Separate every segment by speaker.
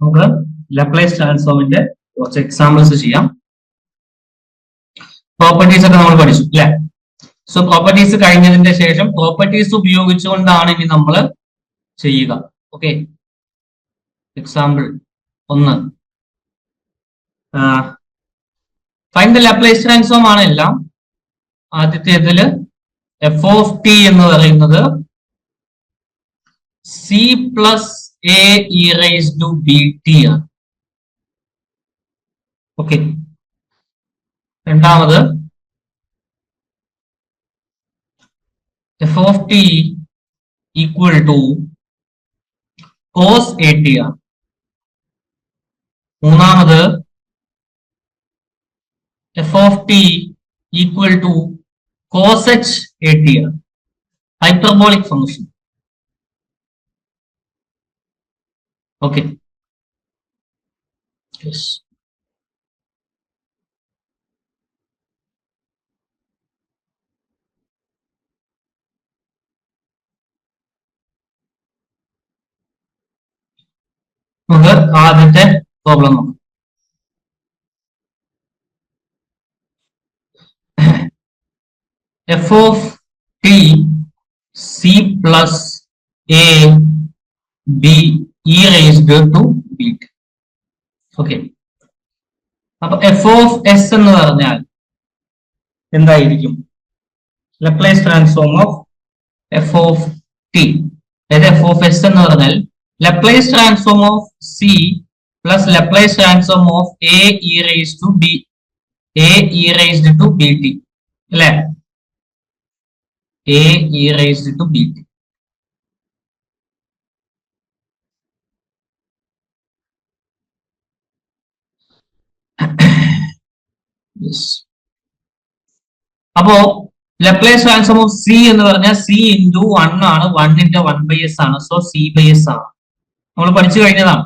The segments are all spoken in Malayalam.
Speaker 1: നമുക്ക് ലപ്ലേസ് ട്രാൻസ്ഫോമിന്റെ കുറച്ച് എക്സാമ്പിൾസ് ചെയ്യാം. പ്രോപ്പർട്ടീസ് ഒക്കെ നമ്മൾ പഠിച്ചു അല്ലെ? സോ പ്രോപ്പർട്ടീസ് കഴിഞ്ഞതിന്റെ ശേഷം പ്രോപ്പർട്ടീസ് ഉപയോഗിച്ചുകൊണ്ടാണ് ഇനി നമ്മൾ ചെയ്യുക. Okay, example 1, find the Laplace transform ആണ് എല്ലാം. ആദ്യത്തേതില് എഫ് ഓഫ് ടി എന്ന് പറയുന്നത് C plus A e raise to B T ആണ്. ഓക്കെ, രണ്ടാമത് F of T equal to cos A T ആണ്. മൂന്നാമത് F of T equal to cos H A T ആണ്, ഹൈപ്പർബോളിക് ഫംഗ്ഷൻ. Okay, yes. നമുക്ക് ആദ്യത്തെ പ്രോബ്ലം നോക്കാം. F of T C plus A B e raised to B T. Okay, അപ്പൊ എഫ് ഓഫ് എസ് എന്ന് പറഞ്ഞാൽ എന്തായിരിക്കും? Laplace transform of F of T. അതായത് എഫ് ഓഫ് എസ് എന്ന് പറഞ്ഞാൽ Laplace transform of C plus Laplace transform of A e raised to B, A e raised to B T അല്ലെ? A e raised to B T. അപ്പോ ലപ്ലേസ് ട്രാൻസ്ഫോം ഓഫ് സി എന്ന് പറഞ്ഞാൽ സി ഇൻറ്റു 1 ആണ്, 1 ന്റെ 1/s ആണ്. സോ സി ബൈ എസ് ആണ്, നമ്മൾ പഠിച്ചു കഴിഞ്ഞതാണ്.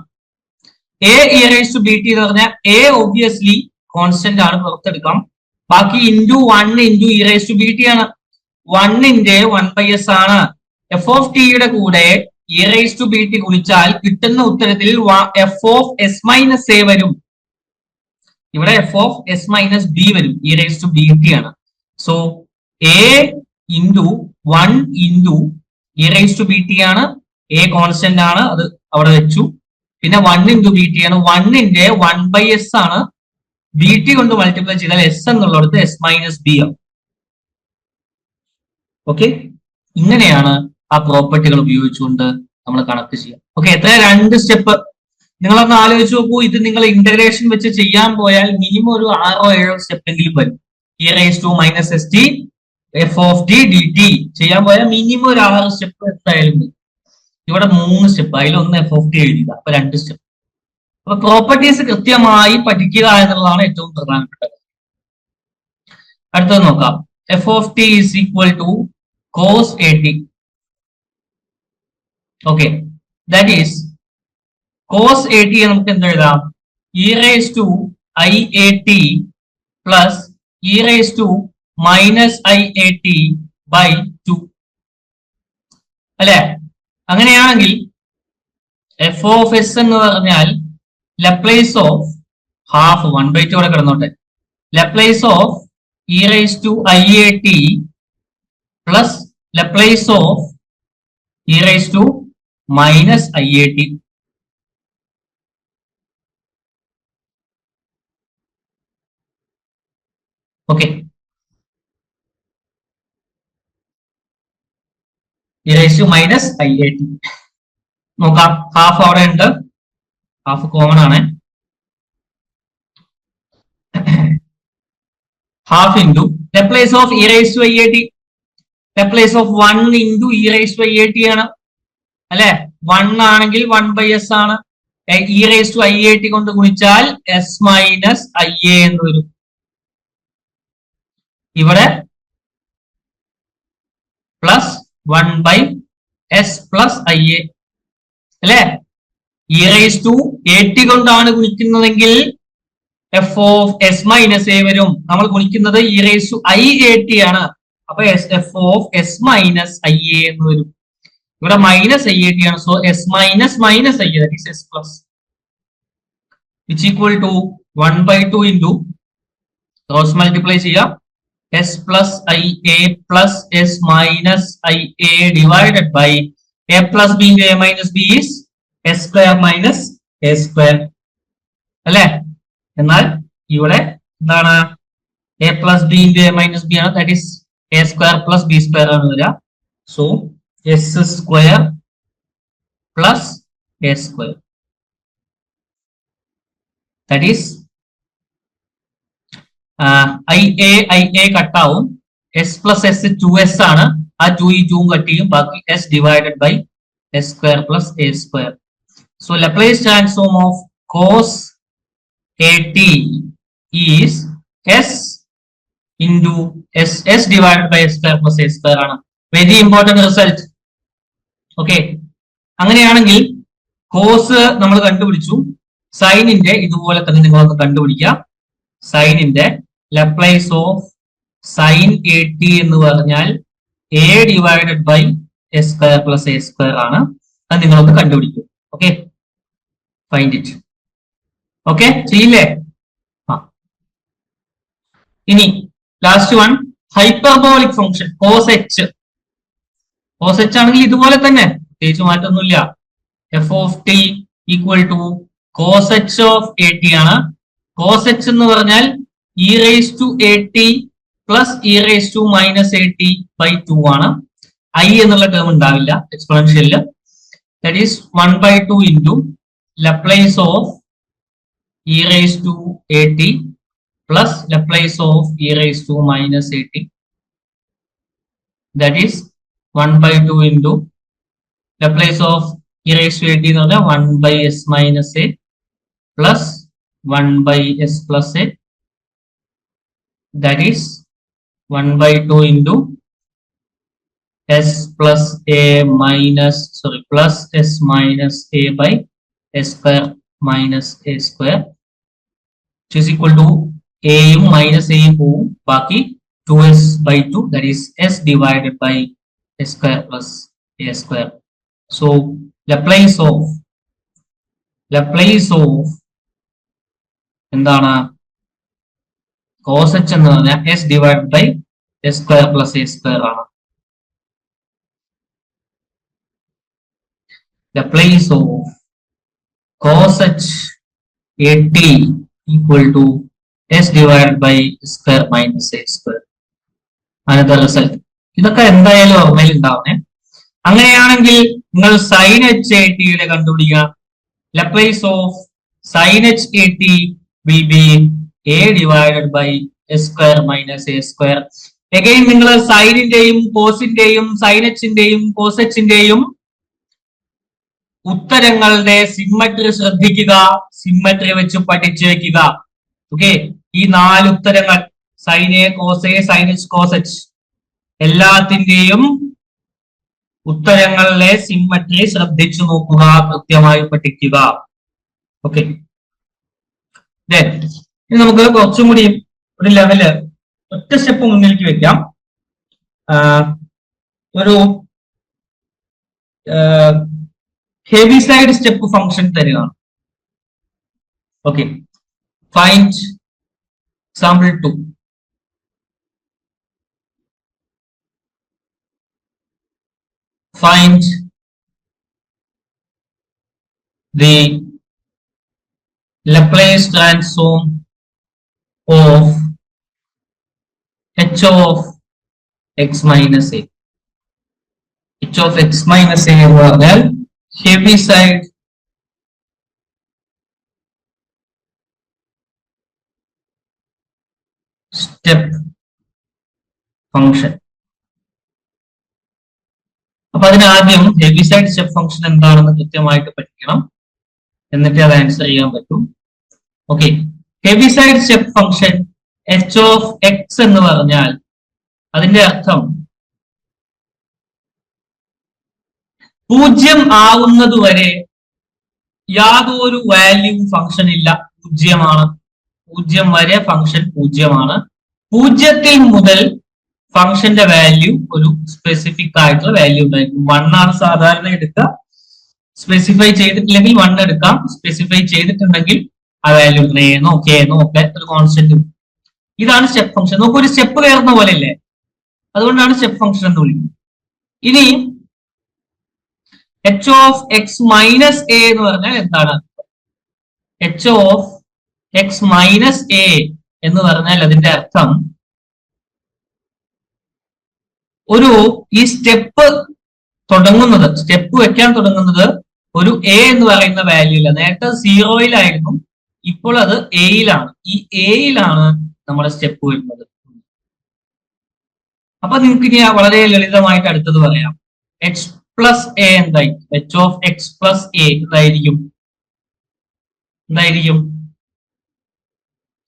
Speaker 1: A e raise to B T എന്ന് പറഞ്ഞാൽ എ ഒബ്വിയസ്ലി കോൺസ്റ്റന്റ് ആണ്, പുറത്തെടുക്കാം. ബാക്കി into 1 into e raise to B T ആണ്, 1 ന്റെ 1/s ആണ്. എഫ് ഓഫ് ടിയുടെ കൂടെ e raise to B T ഗുണിച്ചാൽ കിട്ടുന്ന ഉത്തരത്തിൽ F of S minus A വരും. ഇവിടെ F of S minus B വരും, e raise to B T ആണ്. So A into 1 into e raise to B T ആണ്, എ കോൺസ്റ്റന്റ് ആണ്, അത് അവിടെ വെച്ചു. പിന്നെ 1 ഇൻറ്റു ബി ടി ആണ്, 1 ന്റെ 1/s ആണ്. ബി ടി കൊണ്ട് മൾട്ടിപ്ലൈ ചെയ്താൽ എസ് എന്നുള്ളിടത്ത് എസ് മൈനസ് ബി ആവും. ഓക്കെ, ഇങ്ങനെയാണ് ആ പ്രോപ്പർട്ടികൾ ഉപയോഗിച്ചുകൊണ്ട് നമ്മൾ കണക്ട് ചെയ്യാം. ഓക്കെ, എത്ര 2 സ്റ്റെപ്പ് നിങ്ങളൊന്ന് ആലോചിച്ച് നോക്കൂ. ഇത് നിങ്ങൾ ഇന്റഗ്രേഷൻ വെച്ച് ചെയ്യാൻ പോയാൽ മിനിമം ഒരു 6-7 സ്റ്റെപ്പെങ്കിലും വരും. E raise to minus S t f of t d t ചെയ്യാൻ പോയാൽ മിനിമം ഒരു 6 സ്റ്റെപ്പ് എന്തായാലും വരും. ഇവിടെ 3 സ്റ്റെപ്പ്, അതിലൊന്ന് എഫ് ഓഫ് ടി എഴുതുക, അപ്പൊ 2 സ്റ്റെപ്പ്. അപ്പൊ പ്രോപ്പർട്ടീസ് കൃത്യമായി പഠിക്കുക എന്നുള്ളതാണ് ഏറ്റവും പ്രധാനപ്പെട്ടത്. അടുത്തത് നോക്കാം. F of t is equal to cos A T. Okay, that is cos A t നമുക്ക് എന്ത് എഴുതാം? E raise to I A T plus e raise to minus I A T by 2 അല്ലെ? അങ്ങനെയാണെങ്കിൽ എഫ് ഓഫ് എസ് എന്ന് പറഞ്ഞാൽ ലപ്ലേസ് ഓഫ് ഹാഫ് 1/2 ഇവിടെ കിടന്നോട്ടെ, Laplace of e raise to I A T plus Laplace of e raise to minus I A T. Okay, e raise to minus I A T നോക്കാം. ഹാഫ് അവിടെ ഉണ്ട്, ഹാഫ് കോമൺ ആണ്. Half into Laplace of e raise to I A T, Laplace of 1 into e raise to I A T ആണ് അല്ലെ? 1 ആണെങ്കിൽ 1/s ആണ്. E raise to I A T കൊണ്ട് ഗുണിച്ചാൽ എസ് മൈനസ് ഐ എ എന്ന് വരും. ഇവിടെ പ്ലസ് 1/s പ്ലസ് IA അല്ലെ? e റൈസ് ടു at കൊണ്ടാണ് ഗുണിക്കുന്നതെങ്കിൽ f of s minus a വരും. നമ്മൾ ഗുണിക്കുന്നത് e റൈസ് ടു iat ആണ്. അപ്പൊ f of s minus IA എന്ന് വരും. ഇവിടെ മൈനസ് iat ആണ്. So s minus minus IA that is s plus which equal to 1/2 into cross multiply ചെയ്യാം s plus IA plus s minus IA divided by a plus b into a minus b is s square minus a square അല്ലെ? എന്നാൽ ഇവിടെ എന്താണ് a plus b into a minus b ആണ്. that is a square plus b square ആണ് വരിക. so s square plus a square that is IA കട്ടാവും. s plus s 2s ആണ്. ആ 2 ഈ 2 കട്ട് ചെയ്യും. ബാക്കി s divided by s square plus a square. so Laplace transform of cos at is s into s divided by s square plus a square ആണ്. Very important result. ഓക്കെ, അങ്ങനെയാണെങ്കിൽ കോസ് നമ്മൾ കണ്ടുപിടിച്ചു. സൈനിന്റെ ഇതുപോലെ തന്നെ നിങ്ങളൊന്ന് കണ്ടുപിടിക്കുക. സൈനിന്റെ ലപ്ലേസ് ഓഫ് സൈൻ at എന്ന് പറഞ്ഞാൽ a divided by s square plus a square ആണ്. അത് നിങ്ങളൊന്ന് കണ്ടുപിടിക്കും. Okay, find it. ഓക്കെ, ചെയ്യില്ലേ? ഇനി last one, hyperbolic function cos H. Cos H ആണെങ്കിൽ ഇതുപോലെ തന്നെ, പ്രത്യേകിച്ച് മാറ്റൊന്നുമില്ല. F of T equal to cos H of A T ആണ്. കോസ് എച്ച് എന്ന് പറഞ്ഞാൽ e raise to A T plus e raise to minus A T by 2 ആണ്. ഐ എന്നുള്ള ടേം ഉണ്ടാവില്ല എക്സ്പോണൻഷ്യലില്. That is 1/2 into Laplace of e raise to A T plus Laplace of e raise to minus A T. That is 1/2 into Laplace of e raise to A T എന്ന് പറഞ്ഞാൽ 1/s minus A plus 1/s plus a, that is 1/2 into s plus a minus plus s minus a by s square minus a square, which is equal to a minus a പോവും. ബാക്കി 2s by 2, that is s divided by s square plus a square. so Laplace of എന്താണ് കോസ് എച്ച് എന്ന് പറഞ്ഞാൽ s divide by s square plus a square ആണ്. Laplace of cos h at equal to s divided by square minus a square. Another result. ഇതൊക്കെ എന്തായാലും ഓർമ്മയിൽ ഉണ്ടാവുന്നേ. അങ്ങനെയാണെങ്കിൽ നിങ്ങൾ സൈൻ എച്ച് എ ടിയുടെ കണ്ടുപിടിക്കുക. Laplace of sin h at will be a divided by s square minus a square. Again നിങ്ങൾ സൈനിന്റെയും കോസിന്റെയും സൈൻ എച്ചിന്റെയും കോസ് എച്ചിന്റെയും ഉത്തരങ്ങളുടെ സിമ്മട്രി ശ്രദ്ധിക്കുക, സിമ്മട്രി വെച്ച് പഠിച്ചു വെക്കുക. ഓക്കെ, ഈ 4 ഉത്തരങ്ങൾ sine a cos a sine h cos h എല്ലാത്തിന്റെയും ഉത്തരങ്ങളിലെ സിമ്മട്രി ശ്രദ്ധിച്ചു നോക്കുക, കൃത്യമായി പഠിക്കുക. ഓക്കെ, ഇനി നമുക്ക് കുറച്ചും കൂടി ഒരു ലെവല് ഒറ്റ സ്റ്റെപ്പ് മുന്നിലേക്ക് വെക്കാം. ഒരു ഹെവി സൈഡ് സ്റ്റെപ്പ് ഫംഗ്ഷൻ തരികയാണ്. Okay, find example 2. Find the Laplace transform of h of x minus a. h of x minus a എന്ന് പറഞ്ഞാൽ ഹെവി സൈഡ് സ്റ്റെപ്പ് ഫംഗ്ഷൻ. അപ്പൊ അതിനാദ്യം ഹെവി സൈഡ് സ്റ്റെപ്പ് ഫംഗ്ഷൻ എന്താണെന്ന് കൃത്യമായിട്ട് പഠിക്കണം, എന്നിട്ട് അത് ആൻസർ ചെയ്യാൻ പറ്റും. Okay, heavy side step function h of x എന്ന് പറഞ്ഞാൽ അതിന്റെ അർത്ഥം 0 ആവുന്നത് വരെ യാതൊരു വാല്യൂ ഫംഗ്ഷൻ ഇല്ല, 0 0 വരെ ഫംഗ്ഷൻ 0. 0 മുതൽ ഫംഗ്ഷന്റെ വാല്യൂ ഒരു സ്പെസിഫിക് ആയിട്ടുള്ള വാല്യൂ ഉണ്ടായിരിക്കും. 1 ആണ് സാധാരണ എടുക്കുക. സ്പെസിഫൈ ചെയ്തിട്ടില്ലെങ്കിൽ 1 എടുക്കാം, സ്പെസിഫൈ ചെയ്തിട്ടുണ്ടെങ്കിൽ ആ വാല്യൂ എന്നോ കെന്നോ ഒക്കെ ഒരു കോൺസ്റ്റന്റ്. ഇതാണ് സ്റ്റെപ്പ് ഫംഗ്ഷൻ. നമുക്ക് ഒരു സ്റ്റെപ്പ് കയറുന്ന പോലെ അല്ലേ, അതുകൊണ്ടാണ് സ്റ്റെപ്പ് ഫംഗ്ഷൻ എന്ന് വിളിക്കുന്നത്. ഇനി H of X minus A എന്ന് പറഞ്ഞാൽ എന്താണ്? H of X minus A എന്ന് പറഞ്ഞാൽ അതിന്റെ അർത്ഥം ഈ സ്റ്റെപ്പ് വെക്കാൻ തുടങ്ങുന്നത് ഒരു എ എന്ന് പറയുന്ന വാല്യൂ ഇല്ല. നേരത്തെ 0-യിലായിരുന്നു, ഇപ്പോൾ അത് എയിലാണ്. ഈ എയിലാണ് നമ്മുടെ സ്റ്റെപ്പ് വരുന്നത്. അപ്പൊ നിങ്ങൾക്ക് ഇനി വളരെ ലളിതമായിട്ട് അടുത്തത് പറയാം. എക്സ് പ്ലസ് എ എന്തായി? H of X plus A എന്തായിരിക്കും?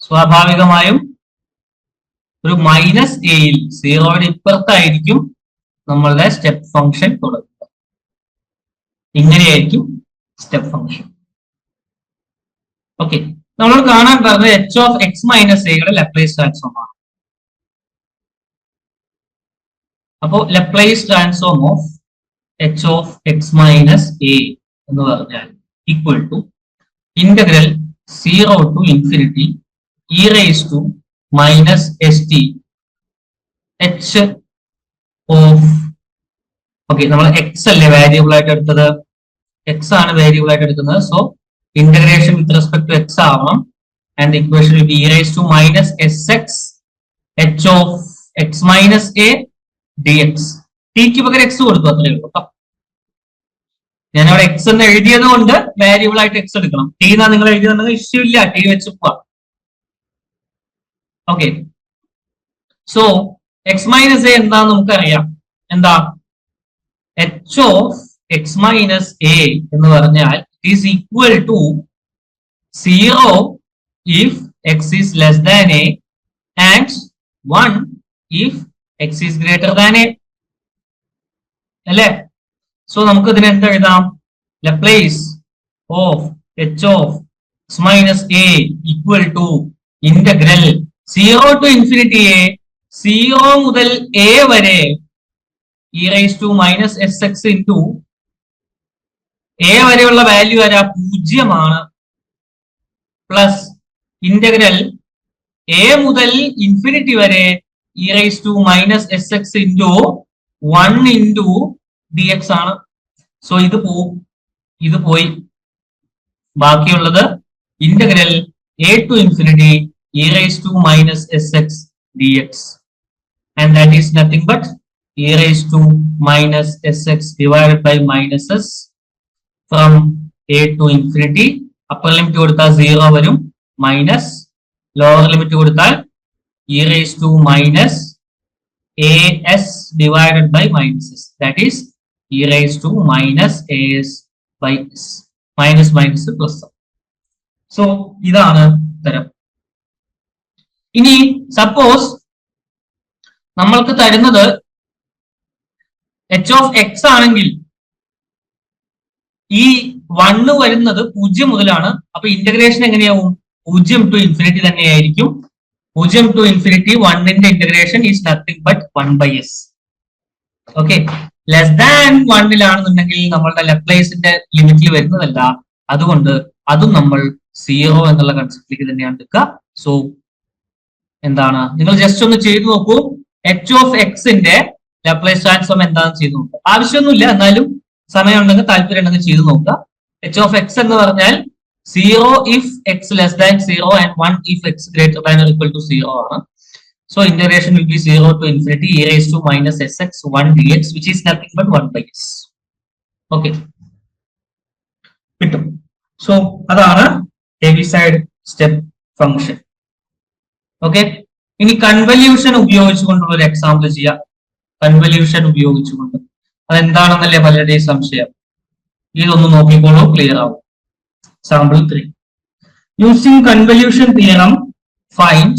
Speaker 1: സ്വാഭാവികമായും ഒരു മൈനസ് എയിൽ 0-യുടെ ഇപ്പുറത്തായിരിക്കും നമ്മളുടെ സ്റ്റെപ്പ് ഫംഗ്ഷൻ തുടങ്ങുക. ഇങ്ങനെയായിരിക്കും സ്റ്റെപ്പ് ഫംഗ്ഷൻ. ഓക്കെ, നമ്മൾ കാണാൻ പറഞ്ഞത് എച്ച് ഓഫ് എക്സ് മൈനസ് എയുടെ ലപ്ലേസ് ട്രാൻസ്ഫോം ആണ്. അപ്പോ Laplace transform of H of X minus A എന്ന് പറഞ്ഞാൽ equal to integral 0 to infinity e raise to minus S T H of, okay, നമ്മൾ എക്സ് അല്ലേ വേരിയബിൾ ആയിട്ട് എടുത്തത്, എക്സ് ആണ് വേരിയബിൾ ആയിട്ട് എടുക്കുന്നത്. So integration with respect to X ആവണം. And equation will be e raise to minus S X H of X minus A D X. ടിക്ക് പകരം എക്സ് കൊടുത്തു, അത്രയേ ഉള്ളൂ കേട്ടോ. ഞാനവിടെ എക്സ് എന്ന് എഴുതിയത് കൊണ്ട് വേരിയബിൾ ആയിട്ട് എക്സ് എടുക്കണം. ടി എന്നാ നിങ്ങൾ എഴുതിയെന്നുണ്ടെങ്കിൽ ഇഷ്യൂ ഇല്ല, ടി വെച്ച് പോവാം. Okay, so x minus a എന്താന്ന് നമുക്കറിയാം. എന്താ? H of X minus A എന്ന് പറഞ്ഞാൽ is equal to 0 if x is less than a and 1 if x is greater than a. അല്ലേ? സോ നമുക്ക് ഇതിനെ എന്താ എഴുതാം? Laplace of H of X minus A equal to integral 0 to infinity A, 0 മുതൽ എ വരെ e raise to minus S X into A വരെയുള്ള വാല്യൂ വരാ 0 പ്ലസ് ഇന്റഗ്രൽ എ മുതൽ ഇൻഫിനിറ്റി വരെ e raise to minus S X into 1 into D X ആണ്. സോ ഇത് പോയി, ബാക്കിയുള്ളത് integral A to infinity e raise to minus S X d x, and that is nothing but e raise to minus S x divided by minus s from a to infinity. Upper limit കൊടുത്താൽ 0 വരും, മൈനസ് ലോവർ ലിമിറ്റ് കൊടുത്താൽ e raise to minus a s divided by minus s, that is e raise to minus a s by s, minus minus plus. So ഇതാണ് ഉത്തരം. ഇനി സപ്പോസ് നമ്മൾക്ക് തരുന്നത് എച്ച് ഓഫ് എക്സ് ആണെങ്കിൽ ഈ 1 വരുന്നത് 0 മുതലാണ്. അപ്പൊ ഇന്റഗ്രേഷൻ എങ്ങനെയാവും? 0 ടു ഇൻഫിനിറ്റി തന്നെയായിരിക്കും. 0 ടു ഇൻഫിനിറ്റി 1ന്റെ integration is nothing but 1 by S. Okay, less than 1-ലാണെന്നുണ്ടെങ്കിൽ നമ്മളുടെ ലപ്ലേസിന്റെ ലിമിറ്റിൽ വരുന്നതല്ല, അതുകൊണ്ട് അതും നമ്മൾ 0 എന്നുള്ള കൺസെപ്റ്റിലേക്ക് തന്നെയാണ് എടുക്കുക. സോ എന്താണ്, നിങ്ങൾ ജസ്റ്റ് ഒന്ന് ചെയ്തു നോക്കൂ. എച്ച് ഓഫ് എക്സിന്റെ ലപ്ലേസ് ട്രാൻസ്ഫോം എന്താണെന്ന് ചെയ്തു നോക്കുക. ആവശ്യമൊന്നുമില്ല, എന്നാലും സമയം ഉണ്ടെങ്കിൽ താല്പര്യം ഉണ്ടെങ്കിൽ ചെയ്തു നോക്കുക. എച്ച് ഓഫ് എക്സ് എന്ന് പറഞ്ഞാൽ 0 if x less than 0 and 1 if x greater than or equal to 0 ആണ്. So integration will be 0 to infinity e raised to minus sx 1 dx, which is nothing but 1 by s. Okay, കിട്ടും. സോ അതാണ് ഹെവിസൈഡ് സ്റ്റെപ്പ് ഫംഗ്ഷൻ. ഓക്കെ, ഇനി കൺവല്യൂഷൻ ഉപയോഗിച്ചുകൊണ്ടുള്ള ഒരു എക്സാമ്പിൾ ചെയ്യാം. കൺവല്യൂഷൻ ഉപയോഗിച്ചുകൊണ്ട് അതെന്താണെന്നല്ലേ പലരുടെയും സംശയം. ഇതൊന്ന് നോക്കിക്കോളൂ, ക്ലിയർ ആവും. Example 3. Using convolution theorem, find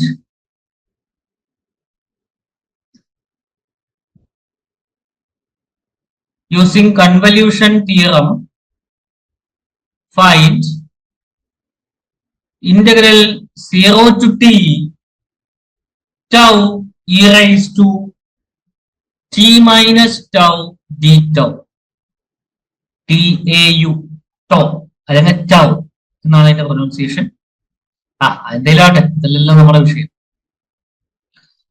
Speaker 1: using convolution theorem, find integral 0 to t tau e raised to t minus tau d tau. TAU tau അല്ലെങ്കിൽ tau എന്നാണ് അതിന്റെ പ്രൊനൗൺസിയേഷൻ. എന്തെങ്കിലും ഇതെല്ലാം നമ്മുടെ വിഷയം.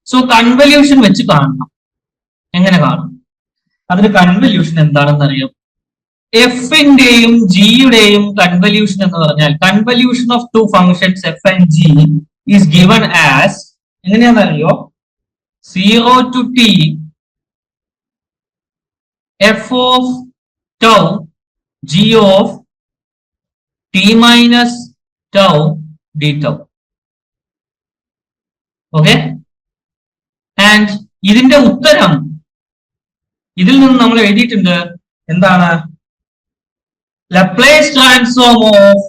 Speaker 1: സോ കൺവല്യൂഷൻ വെച്ച് കാണണം. എങ്ങനെ കാണും? അതിന് കൺവല്യൂഷൻ എന്താണെന്ന് അറിയാം. എഫിന്റെയും ജിയുടെയും കൺവല്യൂഷൻ എന്ന് പറഞ്ഞാൽ convolution of two functions F and G is given as എങ്ങനെയാണെന്നറിയോ? 0 to t f of tau g of t minus tau d tau. Okay, and ഇതിന്റെ ഉത്തരം ഇതിൽ നിന്ന് നമ്മൾ എഴുതിയിട്ടുണ്ട്. എന്താണ്? Laplace transform of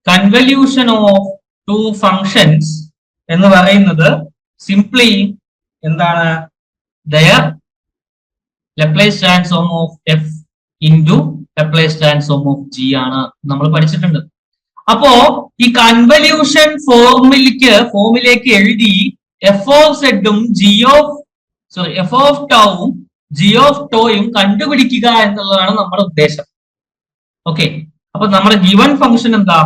Speaker 1: convolution of two functions എന്ന് പറയുന്നത് സിംപ്ലി എന്താണ്? Their Laplace transform of F into Laplace transform of G ആണ് നമ്മൾ പഠിച്ചിട്ടുണ്ട്. അപ്പോ ഈ കൺവല്യൂഷൻ ഫോമിലേക്ക് എഴുതി എഫ് ഓഫ് സെഡും എഫ് ഓഫ് ടൗവും ജി ഓഫ് ടോയും കണ്ടുപിടിക്കുക എന്നുള്ളതാണ് നമ്മുടെ ഉദ്ദേശം. ഓക്കെ, അപ്പൊ നമ്മുടെ ഗിവൺ ഫംഗ്ഷൻ എന്താ?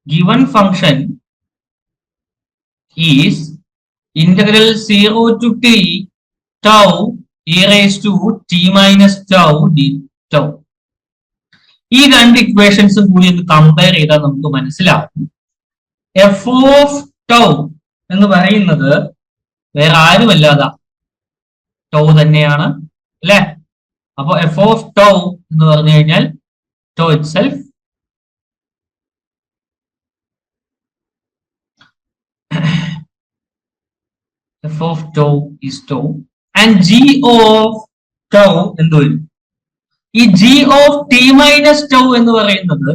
Speaker 1: Given function is integral 0 to t tau e raised to t minus tau d tau. ഈ രണ്ട് ഇക്വേഷൻസും കൂടി ഒന്ന് കമ്പയർ ചെയ്താൽ നമുക്ക് മനസ്സിലാവും എഫ് ഓഫ് ടൗ എന്ന് പറയുന്നത് വേറെ ആരുമല്ലാതാ ടൗ തന്നെയാണ്, അല്ലെ? അപ്പൊ എഫ് ഓഫ് ടൗ എന്ന് പറഞ്ഞു കഴിഞ്ഞാൽ tau itself F of tau is tau and G of tau എന്ത് വരും? ഈ G of T minus tau എന്ന് പറയുന്നത്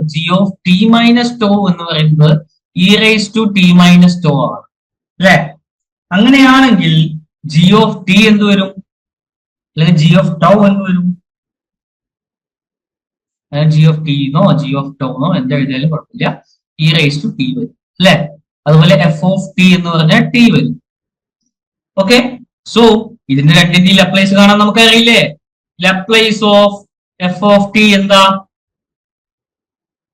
Speaker 1: e raise to T minus tau ആണ്, അല്ലെ? അങ്ങനെയാണെങ്കിൽ ജി ഓഫ് ടി എന്ത് വരും? അല്ലെങ്കിൽ ജി ഓഫ് ടൗ എന്ത് വരും? ജി ഓഫ് ടിന്നോ ജി ഓഫ് ടൗന്നോ എന്തെഴുതിയാലും കുഴപ്പമില്ല, ഇ റൈസ് ടു ടി വരും, അല്ലെ? അതുപോലെ എഫ് ഓഫ് ടി എന്ന് പറഞ്ഞാൽ ടി വരും. ഓക്കെ, സോ ഇതിന്റെ രണ്ടിന്റെ ലപ്ലേസ് കാണാൻ നമുക്ക് അറിയില്ലേ? ലപ്ലേസ് ഓഫ് എഫ് ഓഫ് ടി എന്താ?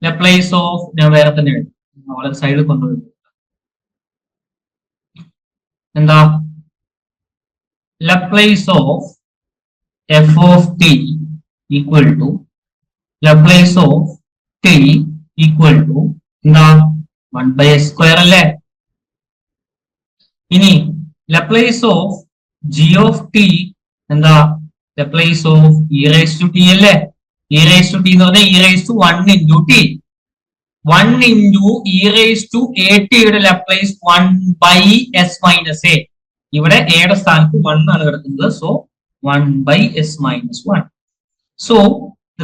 Speaker 1: ലപ്ലേസ് ഓഫ് ഞാൻ വേറെ തന്നെ എഴുതും, വളരെ സൈഡിൽ കൊണ്ടുവരും. എന്താ? Laplace of F of T equal to Laplace of T equal to എന്താ? 1/s² അല്ലേ? ഇനി Laplace of G of T എന്താ? Laplace of e raise to T അല്ലേ? ഇ റൈസ് ടു ടി എന്ന് പറഞ്ഞാൽ e raise to 1 into t. 1 into e raise to A ടിയുടെ ലപ്ലേസ് 1/s minus a. ഇവിടെ എയുടെ സ്ഥാനത്ത് 1 ആണ് കിടക്കുന്നത്. So 1/s minus 1. സോ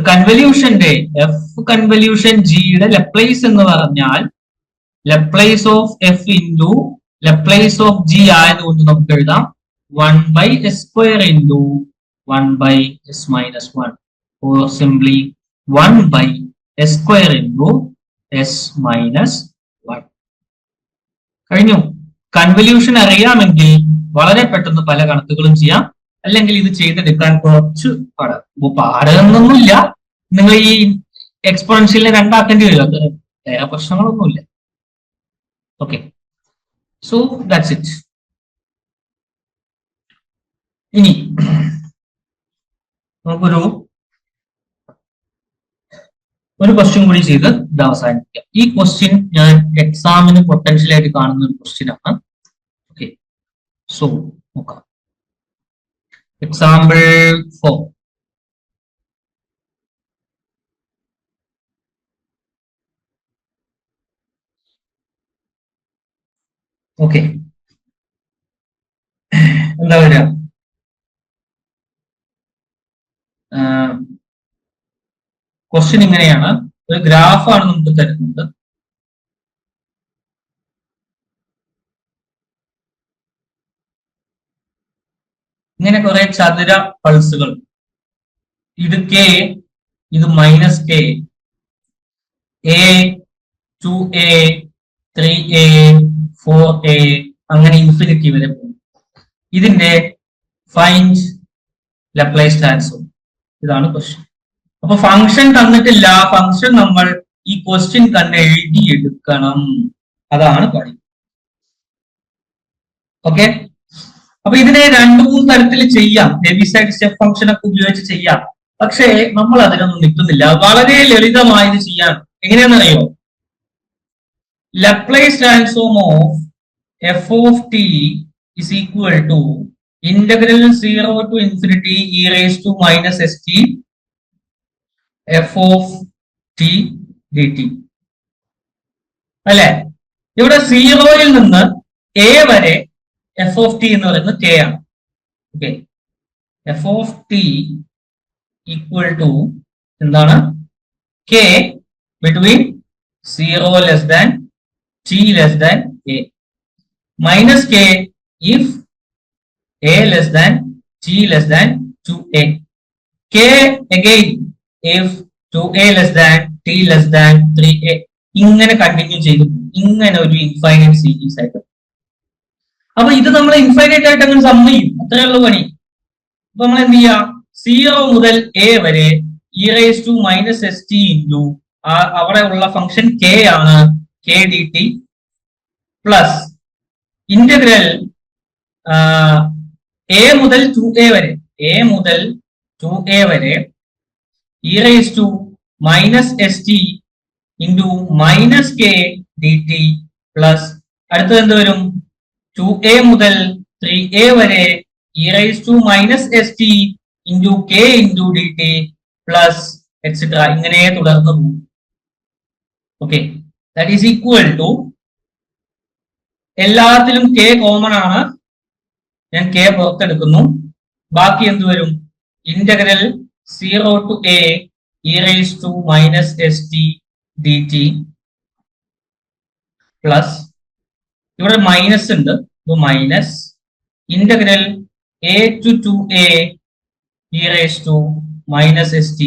Speaker 1: കൺവല്യൂഷന്റെ എഫ് കൺവല്യൂഷൻ ജിയുടെ ലപ്ലേസ് എന്ന് പറഞ്ഞാൽ Laplace of F into Laplace of G ആയതുകൊണ്ട് നമുക്ക് എഴുതാം 1/s² into 1/s minus 1 or simply 1/s² into s minus 1. കഴിഞ്ഞു. കൺവല്യൂഷൻ അറിയാമെങ്കിൽ വളരെ പെട്ടെന്ന് പല കണക്കുകളും ചെയ്യാം. അല്ലെങ്കിൽ ഇത് ചെയ്തെടുക്കാൻ കുറച്ച് പാടുന്നൊന്നുമില്ല. നിങ്ങൾ ഈ എക്സ്പോണൻഷ്യലിനെ രണ്ടാക്കേണ്ടി വരും, അത് വേറെ പ്രശ്നങ്ങളൊന്നുമില്ല. Okay, so that's it. ഇനി നമുക്കൊരു ക്വസ്റ്റ്യൻ കൂടി ചെയ്ത് ഇത് അവസാനിപ്പിക്കാം. ഈ ക്വസ്റ്റ്യൻ ഞാൻ എക്സാമിന് പൊട്ടൻഷ്യൽ ആയിട്ട് കാണുന്ന ഒരു ക്വസ്റ്റ്യൻ ആണ്. ഓക്കെ, സോ നോക്കാം. എക്സാമ്പിൾ 4. ഓക്കെ, എന്താ വരിക? ക്വസ്റ്റ്യൻ ഇങ്ങനെയാണ്. ഒരു ഗ്രാഫാണ് നമുക്ക് തരുന്നത്. ഇങ്ങനെ കുറെ ചതുര പൾസുകൾ ഇത് കെ, ഇത് minus K, A, 2a, 3a, 4a അങ്ങനെ ഇൻഫിനിറ്റി വരെ പോകും. ഇതിന്റെ ഫൈൻഡ് ലപ്ലേസ് ട്രാൻസ്ഫോം. ഇതാണ് ക്വസ്റ്റ്യൻ. അപ്പൊ ഫംഗ്ഷൻ തന്നിട്ടില്ല, ഫംഗ്ഷൻ നമ്മൾ ഈ ക്വസ്റ്റ്യൻ തന്നെ എഴുതിയെടുക്കണം. അതാണ് പണി. ഓക്കെ, അപ്പൊ ഇതിനെ 2-3 തരത്തിൽ ചെയ്യാം. ഹെവിസൈഡ് സ്റ്റെപ്പ് ഫംഗ്ഷൻ ഒക്കെ ഉപയോഗിച്ച് ചെയ്യാം. പക്ഷേ നമ്മൾ അതിനൊന്നും നിൽക്കുന്നില്ല. വളരെ ലളിതമായി ഇത് ചെയ്യാൻ. എങ്ങനെയാണെന്നറിയോ? Laplace transform of f of t is equal to integral 0 to infinity e raised to minus st f of t dt. അല്ലെ? ഇവിടെ 0-ൽ നിന്ന് a വരെ f of t എന്ന് പറയുന്നത് k ആണ്. Okay, f of t equal to എന്താണ്? k between 0 less than t less than a minus k if a less than t less than 2a, k again if 2a less than t less than 3a. ഇങ്ങനെ കണ്ടിന്യൂ ചെയ്തു, ഇങ്ങനെ ഒരു ഇൻഫൈനൈറ്റ് സീരീസ് ആയിട്ട്. അപ്പൊ ഇത് നമ്മൾ ഇൻഫൈനൈറ്റ് ആയിട്ട് അങ്ങനെ സമ്മതിക്കും, അത്രയുള്ള പണി. അപ്പൊ നമ്മൾ എന്ത് ചെയ്യാം? 0 മുതൽ a വരെ e raised to minus st into അവിടെ ഉള്ള ഫംഗ്ഷൻ k ആണ്, k dt plus integral a മുതൽ 2a വരെ, a മുതൽ 2a വരെ e raised to minus st into minus k dt plus അടുത്തത് എന്ത് വരും? 2a മുതൽ 3a വരെ e raised to minus st into k into dt plus etcetera ഇങ്ങനെ തുടർന്ന് പോകും. Okay, that is equal to, എല്ലാത്തിലും k കോമൺ ആണ്, ഞാൻ k പുറത്തെടുക്കുന്നു. ബാക്കി എന്ത് വരും? Integral 0 to a e raised to minus st dt plus ഇവിടെ മൈനസ് ഉണ്ട്, minus integral a to 2a e raised to minus st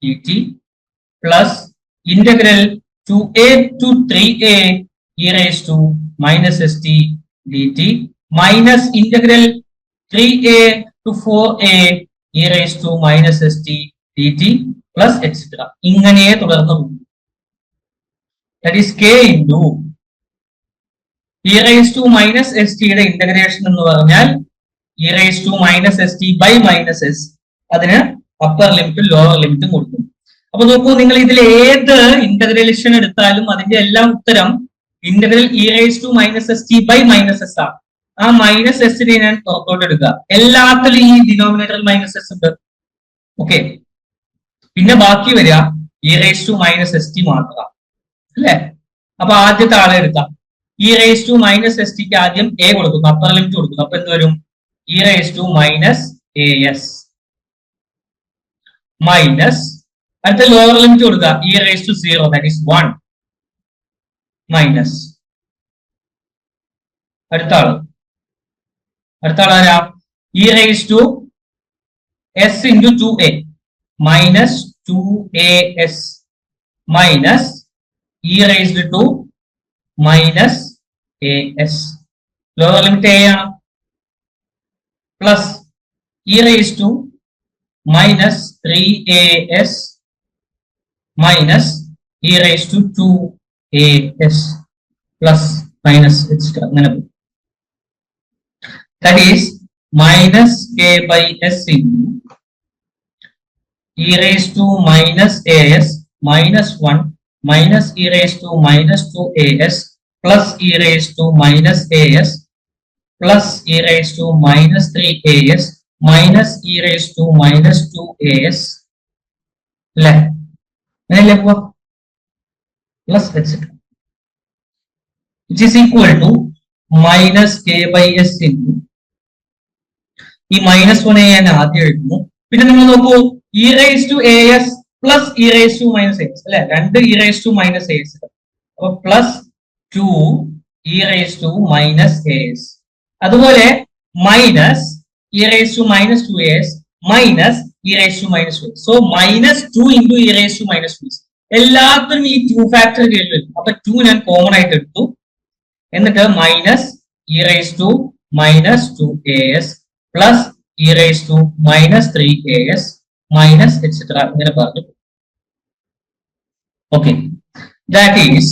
Speaker 1: dt plus integral 2a to 3a e raised to minus st dt minus integral 3a to 4a e raised to minus st dt plus etc. ഇങ്ങനെ തുടർന്ന് പോകും. That is k into e raised to minus st യുടെ ഇന്റഗ്രേഷൻ എന്ന് പറഞ്ഞാൽ e raised to minus st by minus s. അതിന് അപ്പർ ലിമിറ്റും ലോവർ ലിമിറ്റും കൊടുക്കും. അപ്പൊ നോക്കൂ, നിങ്ങൾ ഇതിൽ ഏത് ഇന്റഗ്രേഷൻ എടുത്താലും അതിന്റെ എല്ലാം ഉത്തരം integral e raised to minus st by minus s ആണ്. ആ മൈനസ് എസിനെ ഞാൻ പുറത്തോട്ട് എടുക്കുക. എല്ലാത്തിലും ഈ ഡിനോമിനേറ്ററിൽ മൈനസ് എസ് ഉണ്ട്. ഓക്കെ, പിന്നെ ബാക്കി വരിക e raised to minus st മാത്രം അല്ലെ. അപ്പൊ ആദ്യത്തെ ആളെ എടുക്കാം. e raised to minus st ക്ക് ആദ്യം a കൊടുക്കുന്നു, അപ്പർ ലിമിറ്റ് കൊടുക്കുന്നു. അപ്പൊ എന്ത് വരും? e raised to minus as minus അടുത്ത ലോവർ ലിമിറ്റ് കൊടുക്കുക, e raised to 0 that is 1 minus അടുത്ത ആള് ആരാ? e raised to s into 2a minus 2as minus e raised to minus as lower limit a ആണ് plus e raised to minus 3as minus e raised to 2as plus minus etc. അങ്ങനെ പോകും. That is minus k by s into e raised to minus as minus 1 minus e raised to minus 2as plus e raised to minus as plus e raised to minus 3as minus e raised to minus 2as അല്ലേ, അങ്ങനെയല്ലേ പോവാ, plus etc. which is equal to minus k by s into ഈ മൈനസ് 1 ഞാൻ ആദ്യം എഴുതുന്നു. പിന്നെ നിങ്ങൾ നോക്കൂ, e raised to as plus e raised to minus as അല്ലെ, രണ്ട് e raised to minus as. അപ്പൊ plus 2 e raised to minus as. അതുപോലെ minus e raised to minus 2as minus e raised to minus 2. So minus 2 into e raised to minus 2. എല്ലാത്തിനും ഈ 2 ഫാക്ടർ കീഴിൽ വരും. അപ്പൊ 2 ഞാൻ കോമൺ ആയിട്ട് എടുത്തു. എന്നിട്ട് minus e raise to minus 2as plus e raise to minus 3as minus etcetera ഇങ്ങനെ പറഞ്ഞു. Okay, that is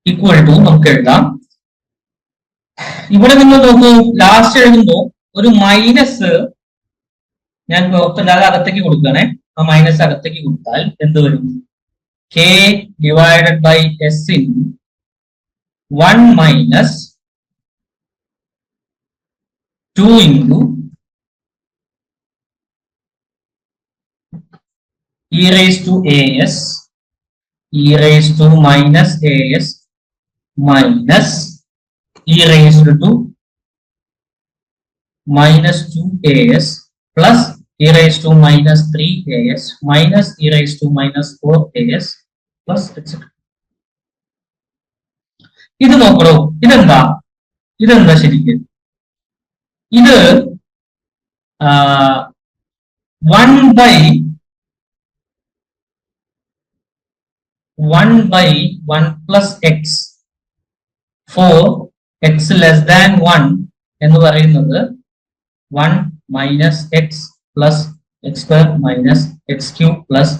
Speaker 1: equal to നമുക്ക് എഴുതാം. ഇവിടെ നിങ്ങൾ നോക്കൂ, ലാസ്റ്റ് എഴുതുമ്പോൾ ഒരു മൈനസ് ഞാൻ പുറത്തല്ലാതെ അകത്തേക്ക് കൊടുക്കുകയാണെ. ആ മൈനസ് അകത്തേക്ക് കൊടുത്താൽ എന്ത് വരും? k divided by s in 1 minus 2 into e raised to as e raised to minus as minus e raised to minus 2as plus e raised to minus 3as minus e raised to minus 4as plus etc. ഇത് നോക്കണോ, ഇതെന്താ ശരിക്കും? ഇത് 1 by 1 plus x for x less than 1 എന്ന് പറയുന്നത് 1 minus x plus x square minus x cube plus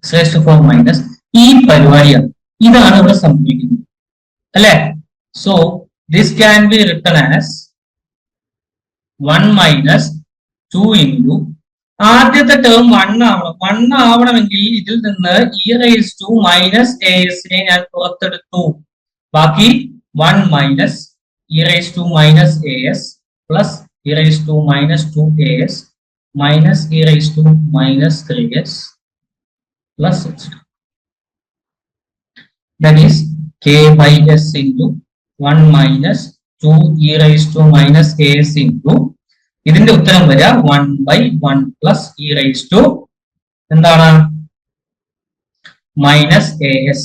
Speaker 1: x raised to 4 minus ഈ പരിപാടിയാണ്. ഇതാണ് ഇവിടെ സംഭവിക്കുന്നത് അല്ലെ? So this can be written as 1 minus 2 into ആദ്യത്തെ ടേം 1 ആവണമെങ്കിൽ ഇതിൽ നിന്ന് ഇ റേസ് ടു മൈനസ് എസിനെ ഞാൻ പുറത്തെടുത്തു. ബാക്കി 1 minus e raise to minus S plus e raise to minus 2as minus e raise to minus 3s plus that is k by s into 1 minus 2 e raise to minus as into ഇതിന്റെ ഉത്തരം വരിക 1 by 1 plus e raise to എന്താണ് മൈനസ് as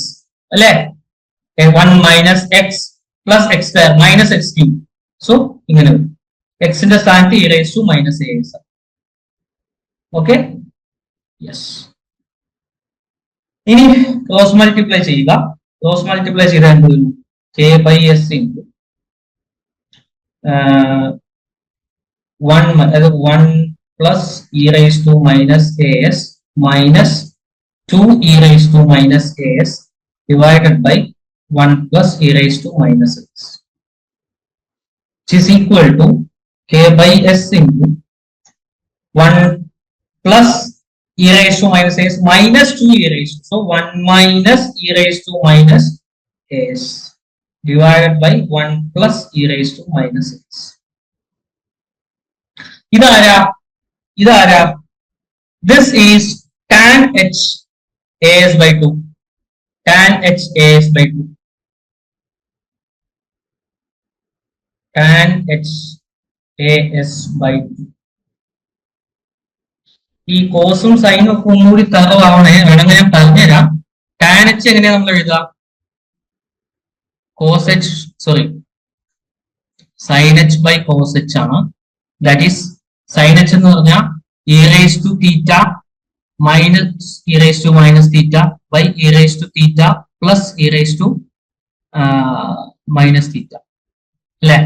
Speaker 1: അല്ലെ? 1 minus X plus X square minus X cube. So ഇങ്ങനെ വരും. എക്സിന്റെ സ്ഥാനത്ത് e raise to minus as. Okay, yes. ഇനി ക്രോസ് മൾട്ടിപ്ലൈ ചെയ്യുക. ക്രോസ് മൾട്ടിപ്ലൈ ചെയ്താൽ എന്ത് വരും? k by s into 1 plus e raised to minus as minus 2 e raised to minus as divided by 1 plus e raised to minus x, which is equal to k by s into 1 plus e raised to minus as minus 2 e raised to, so 1 minus e raised to minus as divided by 1 plus e raised to minus x. ഇതാരാ? This is tan h as by 2. Tan h as by 2. Tan h as by 2. ഈ കോസും സൈനും ഒക്കെ ഒന്നുകൂടി തറവാവണേ, വേണമെങ്കിൽ ഞാൻ പറഞ്ഞുതരാം. tan h എങ്ങനെയാ നമ്മൾ എഴുതുക? cos h, sorry, sin h by cos h ആണ്. That is sin h എന്ന് പറഞ്ഞാൽ e raised to theta minus e raised to minus theta by e raised to theta plus e raised to minus theta അല്ലെ?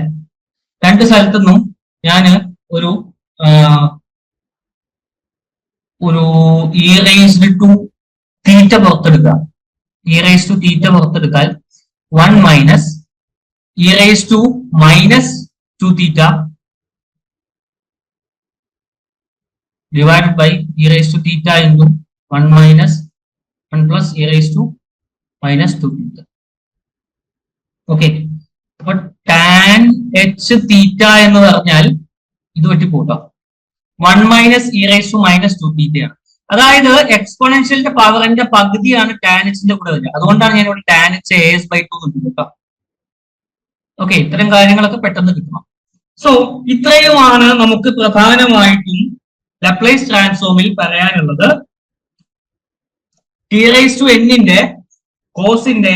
Speaker 1: രണ്ട് സ്ഥലത്തുനിന്നും ഞാൻ ഒരു e raised to theta പുറത്തെടുക്കാം. e raised to theta പുറത്തെടുത്താൽ 1 minus e raised to minus 2 theta divided by e raised to theta into 1 minus 1 plus e raised to minus 2 theta. Okay, അപ്പോൾ tan h theta എന്ന് പറഞ്ഞാൽ ഇത് വെട്ടി കൂട്ടാം. 1 minus e raised to minus 2 theta ആണ്. അതായത് എക്സ്പോണൻഷ്യലിന്റെ പവറിന്റെ പകുതിയാണ് tan h ന്റെ കൂടെ വരിക. അതുകൊണ്ടാണ് ഞാൻ ഇവിടെ tan h as by 2 കിട്ടുന്നത് കേട്ടോ. ഓക്കെ, ഇത്തരം കാര്യങ്ങളൊക്കെ പെട്ടെന്ന് കിട്ടണം. സോ ഇത്രയുമാണ് നമുക്ക് പ്രധാനമായിട്ടും ലാപ്ലേസ് ട്രാൻസ്ഫോമിൽ പറയാനുള്ളത്. ടി റൈസ് ടു എന്നിന്റെ കോസിന്റെ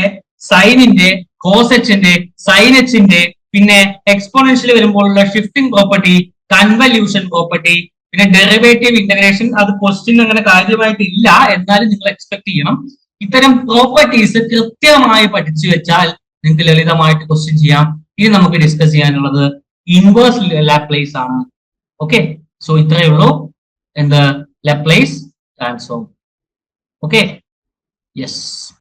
Speaker 1: സൈനിന്റെ കോസ് എച്ചിന്റെ സൈൻ എച്ചിന്റെ പിന്നെ എക്സ്പോണൻഷ്യൽ വരുമ്പോഴുള്ള ഷിഫ്റ്റിംഗ് പ്രോപ്പർട്ടി, കൺവല്യൂഷൻ പ്രോപ്പർട്ടി, പിന്നെ ഡെറിവേറ്റീവ് ഇന്റഗ്രേഷൻ അത് ക്വസ്റ്റ്യൻ അങ്ങനെ കാര്യമായിട്ട് ഇല്ല, എന്നാലും നിങ്ങൾ എക്സ്പെക്ട് ചെയ്യണം. ഇത്തരം പ്രോപ്പർട്ടീസ് കൃത്യമായി പഠിച്ചു വെച്ചാൽ നിങ്ങൾക്ക് ലളിതമായിട്ട് ക്വസ്റ്റ്യൻ ചെയ്യാം. ഇനി നമുക്ക് ഡിസ്കസ് ചെയ്യാനുള്ളത് ഇൻവേഴ്സ് ലാപ്ലേസ് ആണ്. ഓക്കെ, സോ ഇത്രയേ ഉള്ളൂ എന്ത് ലാപ്ലേസ് ട്രാൻസ്ഫോം. Okay, yes.